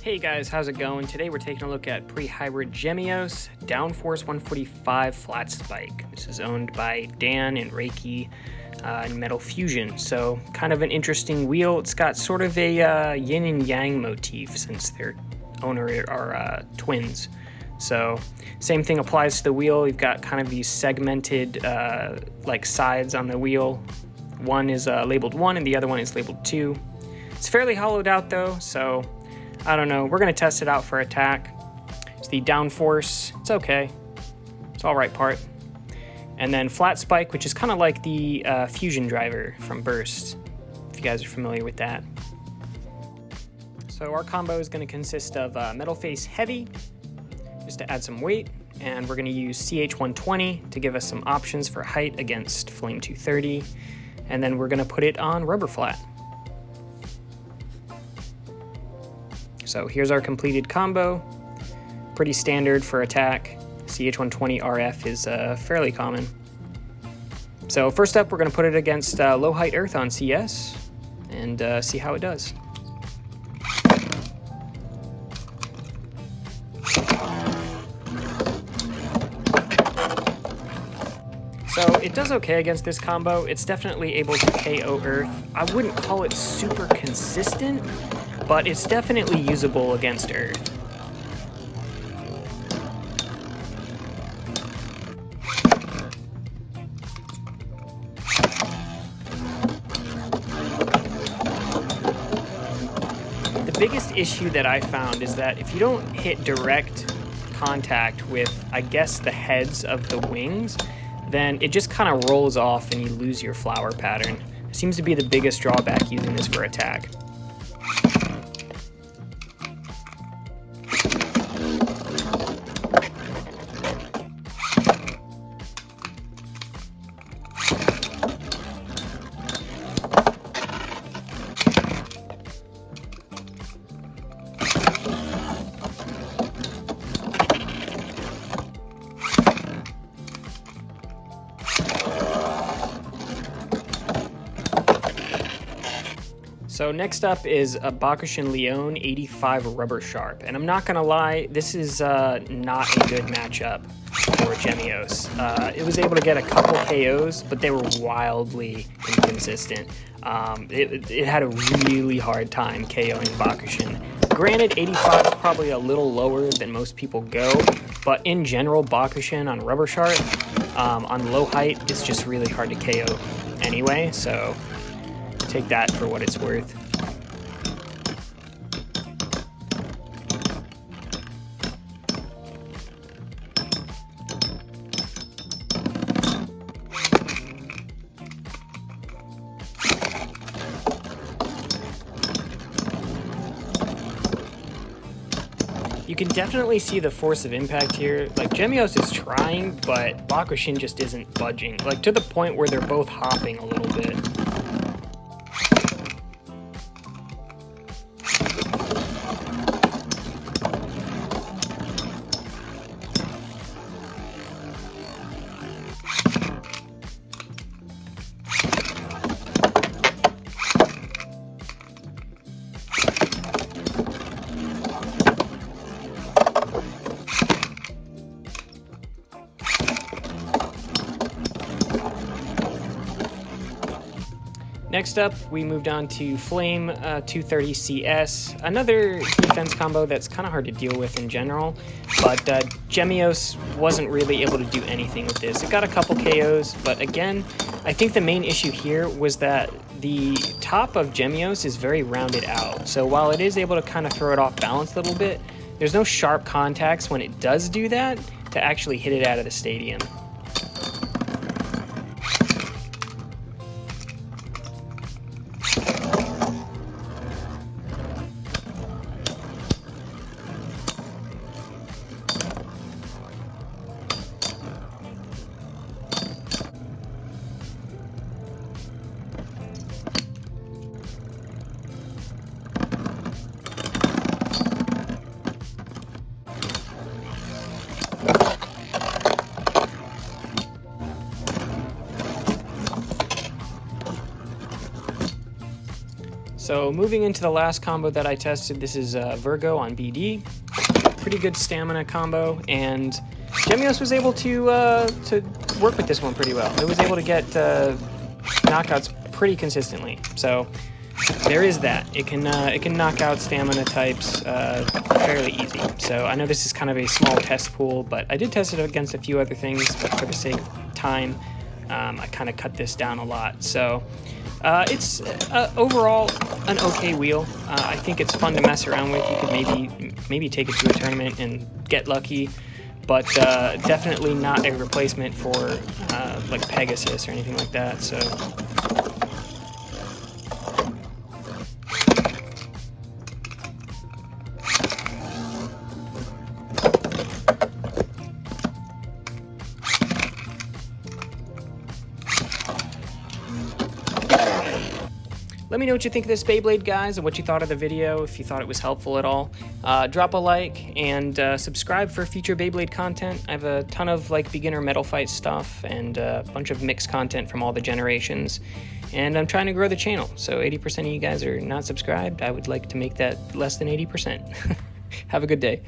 Hey guys, how's it going? Today we're taking a look at pre-hybrid Gemios Downforce 145 flat spike. This is owned by Dan and Reiki and Metal Fusion. So kind of an interesting wheel. It's got sort of a yin and yang motif since their owner are twins. So same thing applies to the wheel. You've got kind of these segmented like sides on the wheel. One is labeled 1 and the other one is labeled 2. It's fairly hollowed out though, so I don't know. We're going to test it out for attack. It's the downforce. It's okay. It's all right part. And then flat spike, which is kind of like the fusion driver from Burst, if you guys are familiar with that. So our combo is going to consist of metal face heavy, just to add some weight. And we're going to use CH120 to give us some options for height against Flame 230. And then we're going to put it on rubber flat. So here's our completed combo. Pretty standard for attack. CH120 RF is fairly common. So first up, we're going to put it against low height earth on CS and see how it does. So it does okay against this combo. It's definitely able to KO earth. I wouldn't call it super consistent, but it's definitely usable against earth. The biggest issue that I found is that if you don't hit direct contact with, I guess, the heads of the wings, then it just kind of rolls off and you lose your flower pattern. It seems to be the biggest drawback using this for attack. So next up is a Bakushin Leon 85 Rubber Sharp, and I'm not gonna lie, this is not a good matchup for Gemios. It was able to get a couple KOs, but they were wildly inconsistent. It had a really hard time KOing Bakushin. Granted, 85 is probably a little lower than most people go, but in general, Bakushin on Rubber Sharp, on low height, is just really hard to KO anyway, so take that for what it's worth. You can definitely see the force of impact here. Like, Gemios is trying, but Bakushin just isn't budging. Like, to the point where they're both hopping a little bit. Next up, we moved on to Flame 230 CS, another defense combo that's kind of hard to deal with in general, but Gemios wasn't really able to do anything with this. It got a couple KOs, but again, I think the main issue here was that the top of Gemios is very rounded out, so while it is able to kind of throw it off balance a little bit, there's no sharp contacts when it does do that to actually hit it out of the stadium. So moving into the last combo that I tested, this is Virgo on BD. Pretty good stamina combo, and Gemios was able to work with this one pretty well. It was able to get knockouts pretty consistently. So there is that. It can knock out stamina types fairly easy. So I know this is kind of a small test pool, but I did test it against a few other things, but for the sake of time, I kind of cut this down a lot. So it's overall an okay wheel. I think it's fun to mess around with. You could maybe take it to a tournament and get lucky, but definitely not a replacement for like Pegasus or anything like that. So let me know what you think of this Beyblade, guys, and what you thought of the video, if you thought it was helpful at all. Drop a like and subscribe for future Beyblade content. I have a ton of like beginner metal fight stuff and a bunch of mixed content from all the generations. And I'm trying to grow the channel, so 80% of you guys are not subscribed. I would like to make that less than 80%. Have a good day.